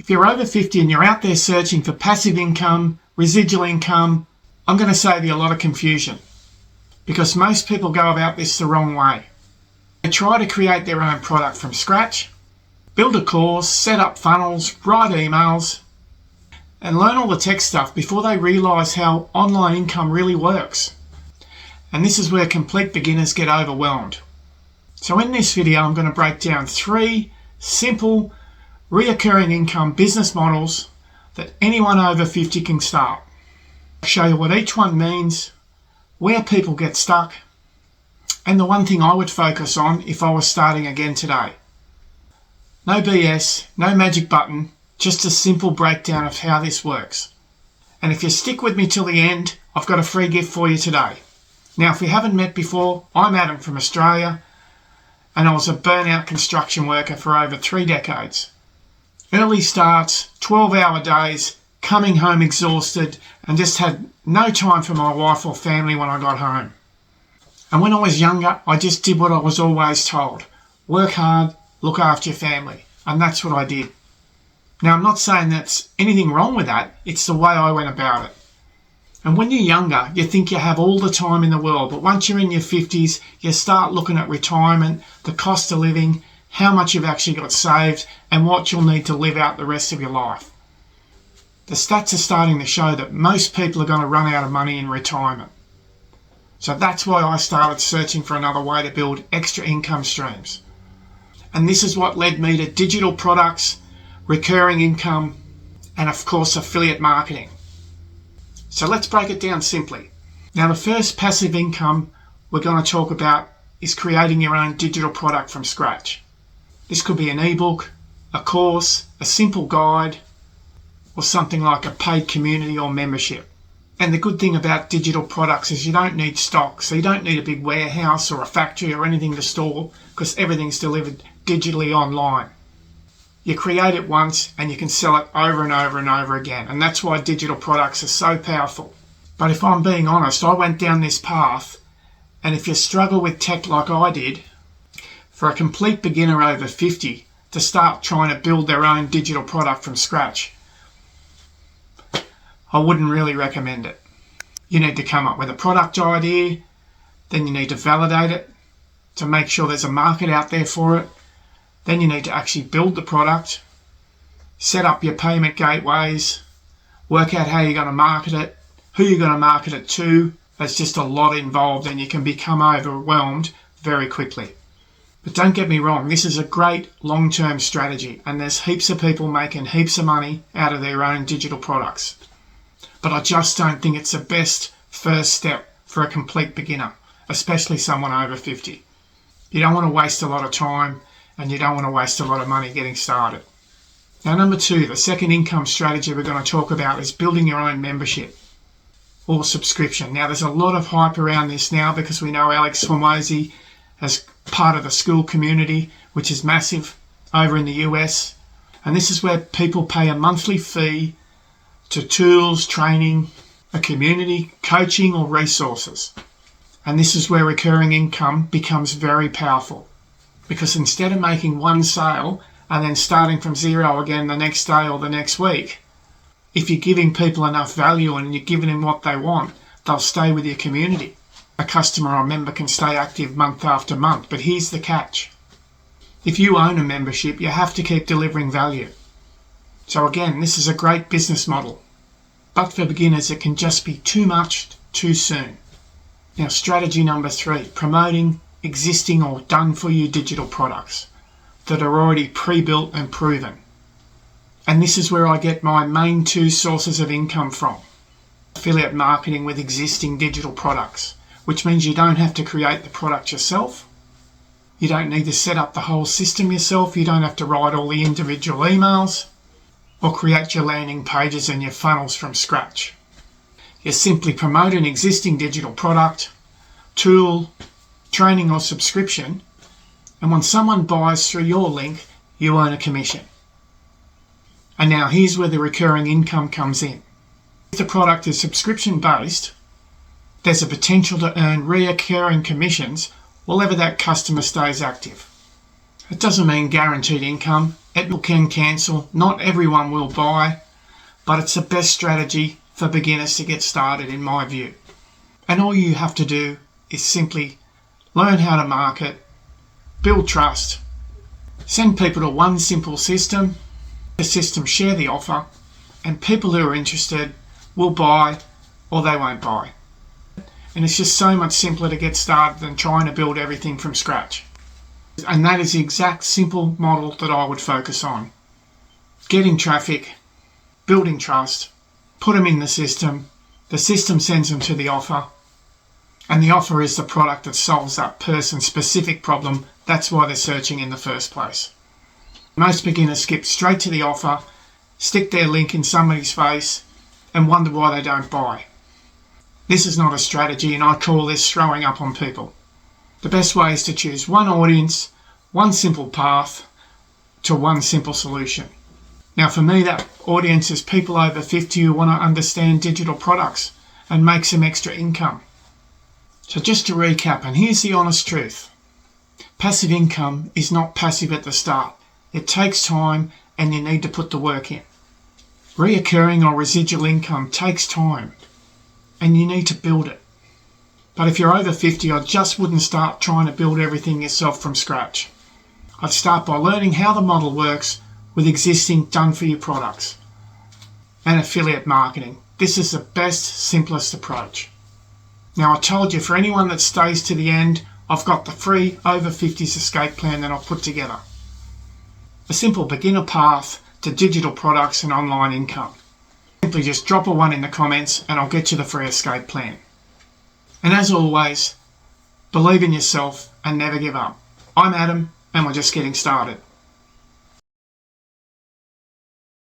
If you're over 50 and you're out there searching for passive income, residual income, I'm going to save you a lot of confusion because most people go about this the wrong way. They try to create their own product from scratch, build a course, set up funnels, write emails, and learn all the tech stuff before they realise how online income really works. And this is where complete beginners get overwhelmed. So in this video, I'm going to break down 3 simple reoccurring income business models that anyone over 50 can start. I'll show you what each one means, where people get stuck, and the one thing I would focus on if I was starting again today. No BS, no magic button, just a simple breakdown of how this works. And if you stick with me till the end, I've got a free gift for you today. Now, if we haven't met before, I'm Adam from Australia, and I was a burnout construction worker for over 3 decades. Early starts, 12-hour days, coming home exhausted, and just had no time for my wife or family when I got home. And when I was younger, I just did what I was always told. Work hard, look after your family. And that's what I did. Now, I'm not saying that's anything wrong with that. It's the way I went about it. And when you're younger, you think you have all the time in the world. But once you're in your 50s, you start looking at retirement, the cost of living, how much you've actually got saved, and what you'll need to live out the rest of your life. The stats are starting to show that most people are going to run out of money in retirement. So that's why I started searching for another way to build extra income streams. And this is what led me to digital products, recurring income, and of course affiliate marketing. So let's break it down simply. Now, the first passive income we're going to talk about is creating your own digital product from scratch. This could be an ebook, a course, a simple guide, or something like a paid community or membership. And the good thing about digital products is you don't need stock, so you don't need a big warehouse or a factory or anything to store because everything's delivered digitally online. You create it once and you can sell it over and over and over again, and that's why digital products are so powerful. But if I'm being honest, I went down this path, and if you struggle with tech like I did, for a complete beginner over 50 to start trying to build their own digital product from scratch, I wouldn't really recommend it. You need to come up with a product idea, then you need to validate it to make sure there's a market out there for it. Then you need to actually build the product, set up your payment gateways, work out how you're going to market it, who you're going to market it to. There's just a lot involved and you can become overwhelmed very quickly. But don't get me wrong, this is a great long-term strategy and there's heaps of people making heaps of money out of their own digital products. But I just don't think it's the best first step for a complete beginner, especially someone over 50. You don't want to waste a lot of time and you don't want to waste a lot of money getting started. Now, number 2, the second income strategy we're going to talk about is building your own membership or subscription. Now, there's a lot of hype around this now because we know Alex Hormozi as part of the school community, which is massive over in the US. And this is where people pay a monthly fee to tools, training, a community, coaching, or resources. And this is where recurring income becomes very powerful. Because instead of making one sale and then starting from zero again the next day or the next week, if you're giving people enough value and you're giving them what they want, they'll stay with your community. A customer or member can stay active month after month, but here's the catch. If you own a membership, you have to keep delivering value. So again, this is a great business model. But for beginners, it can just be too much too soon. Now, strategy number 3, promoting existing or done-for-you digital products that are already pre-built and proven. And this is where I get my main 2 sources of income from. Affiliate marketing with existing digital products, which means you don't have to create the product yourself. You don't need to set up the whole system yourself. You don't have to write all the individual emails or create your landing pages and your funnels from scratch. You simply promote an existing digital product, tool, training or subscription, and when someone buys through your link, you earn a commission. And now here's where the recurring income comes in. If the product is subscription based, there's a potential to earn recurring commissions whenever that customer stays active. It doesn't mean guaranteed income. It can cancel. Not everyone will buy, but it's the best strategy for beginners to get started in my view. And all you have to do is simply learn how to market, build trust, send people to one simple system, the system share the offer, and people who are interested will buy or they won't buy. And it's just so much simpler to get started than trying to build everything from scratch. And that is the exact simple model that I would focus on. Getting traffic, building trust, put them in the system sends them to the offer, and the offer is the product that solves that person's specific problem. That's why they're searching in the first place. Most beginners skip straight to the offer, stick their link in somebody's face, and wonder why they don't buy. This is not a strategy, and I call this throwing up on people. The best way is to choose one audience, one simple path to one simple solution. Now for me, that audience is people over 50 who want to understand digital products and make some extra income. So just to recap, and here's the honest truth. Passive income is not passive at the start. It takes time and you need to put the work in. Reoccurring or residual income takes time and you need to build it. But if you're over 50, I just wouldn't start trying to build everything yourself from scratch. I'd start by learning how the model works with existing done-for-you products and affiliate marketing. This is the best, simplest approach. Now I told you, for anyone that stays to the end, I've got the free over 50s escape plan that I've put together. A simple beginner path to digital products and online income. Simply just drop a 1 in the comments and I'll get you the free escape plan. And as always, believe in yourself and never give up. I'm Adam and we're just getting started.